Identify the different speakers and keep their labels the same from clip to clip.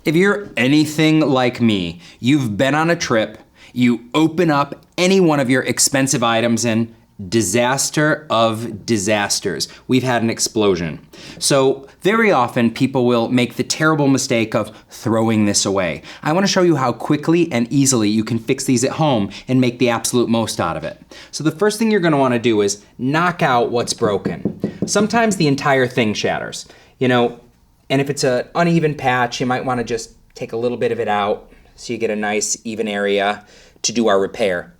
Speaker 1: If you're anything like me, you've been on a trip, you open up any one of your expensive items and disaster of disasters. We've had an explosion. So very often people will make the terrible mistake of throwing this away. I want to show you how quickly and easily you can fix these at home and make the absolute most out of it. So the first thing you're going to want to do is knock out what's broken. Sometimes the entire thing shatters, and if it's an uneven patch, you might want to just take a little bit of it out so you get a nice even area to do our repair.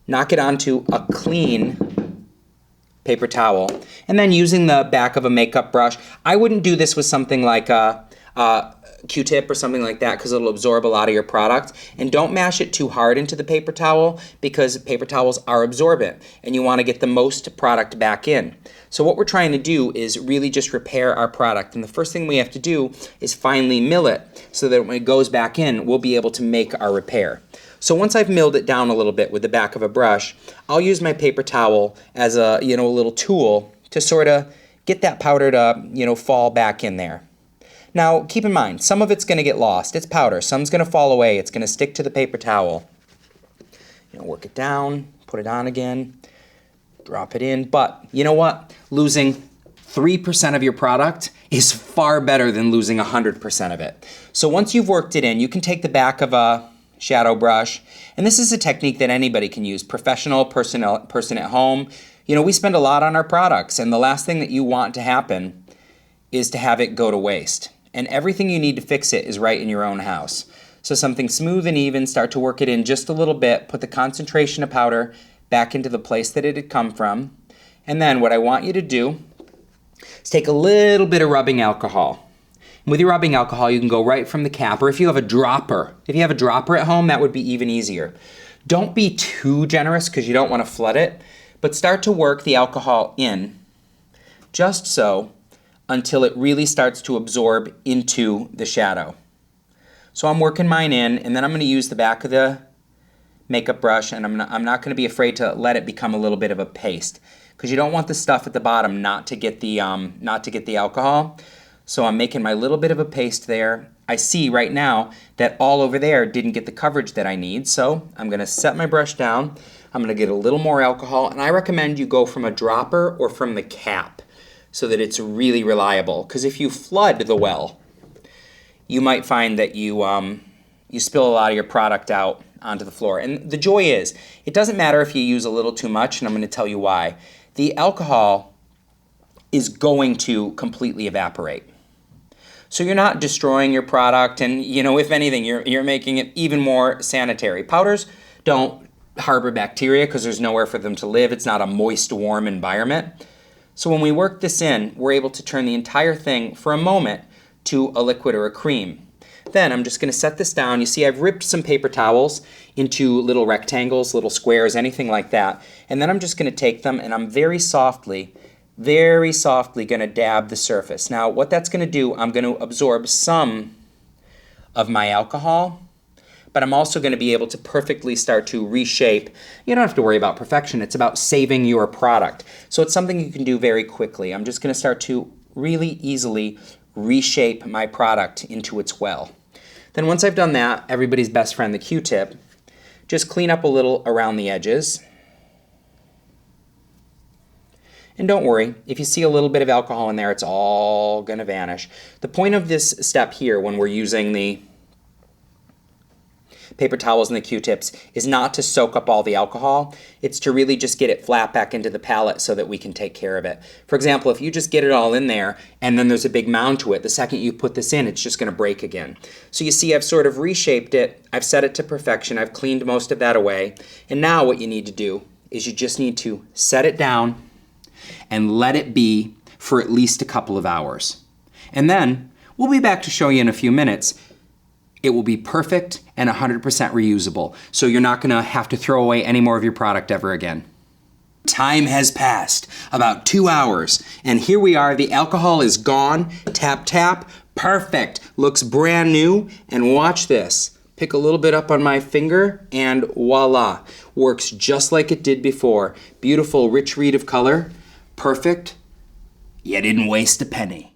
Speaker 1: Knock it onto a clean paper towel, and then using the back of a makeup brush. I wouldn't do this with something like a Q-tip or something like that because it'll absorb a lot of your product. And don't mash it too hard into the paper towel because paper towels are absorbent and you want to get the most product back in. So what we're trying to do is really just repair our product. And the first thing we have to do is finely mill it so that when it goes back in, we'll be able to make our repair. So once I've milled it down a little bit with the back of a brush, I'll use my paper towel as a little tool to sort of get that powder to fall back in there. Now keep in mind, some of it's going to get lost. It's powder. Some's going to fall away. It's going to stick to the paper towel. Work it down, put it on again, drop it in. But you know what? Losing 3% of your product is far better than losing 100% of it. So once you've worked it in, you can take the back of a shadow brush, and this is a technique that anybody can use, professional, person at home. We spend a lot on our products, and the last thing that you want to happen is to have it go to waste. And everything you need to fix it is right in your own house. So something smooth and even, start to work it in just a little bit, put the concentration of powder back into the place that it had come from. And then what I want you to do is take a little bit of rubbing alcohol. And with your rubbing alcohol, you can go right from the cap, or if you have a dropper. If you have a dropper at home, that would be even easier. Don't be too generous because you don't want to flood it, but start to work the alcohol in, just so, until it really starts to absorb into the shadow. So I'm working mine in, and then I'm going to use the back of the makeup brush, and I'm not going to be afraid to let it become a little bit of a paste, because you don't want the stuff at the bottom not to get the alcohol. So I'm making my little bit of a paste there. I see right now that all over there didn't get the coverage that I need, so I'm going to set my brush down. I'm going to get a little more alcohol, and I recommend you go from a dropper or from the cap so that it's really reliable. Because if you flood the well, you might find that you spill a lot of your product out onto the floor. And the joy is, it doesn't matter if you use a little too much, and I'm going to tell you why. The alcohol is going to completely evaporate. So you're not destroying your product, and if anything, you're making it even more sanitary. Powders don't harbor bacteria because there's nowhere for them to live. It's not a moist, warm environment. So when we work this in, we're able to turn the entire thing for a moment to a liquid or a cream. Then I'm just going to set this down. You see I've ripped some paper towels into little rectangles, little squares, anything like that. And then I'm just going to take them, and I'm very softly going to dab the surface. Now what that's going to do, I'm going to absorb some of my alcohol, but I'm also going to be able to perfectly start to reshape. You don't have to worry about perfection. It's about saving your product. So it's something you can do very quickly. I'm just going to start to really easily reshape my product into its well. Then once I've done that, everybody's best friend, the Q-tip, just clean up a little around the edges. And don't worry, if you see a little bit of alcohol in there, it's all going to vanish. The point of this step here when we're using the paper towels and the Q-tips is not to soak up all the alcohol. It's to really just get it flat back into the palette so that we can take care of it. For example, if you just get it all in there and then there's a big mound to it, the second you put this in, it's just going to break again. So you see I've sort of reshaped it. I've set it to perfection. I've cleaned most of that away. And now what you need to do is you just need to set it down and let it be for at least a couple of hours. And then we'll be back to show you in a few minutes. It will be perfect and 100% reusable, so you're not going to have to throw away any more of your product ever again. Time has passed, about 2 hours, and here we are. The alcohol is gone. Tap, tap. Perfect. Looks brand new. And watch this. Pick a little bit up on my finger, and voila. Works just like it did before. Beautiful, rich read of color. Perfect. You didn't waste a penny.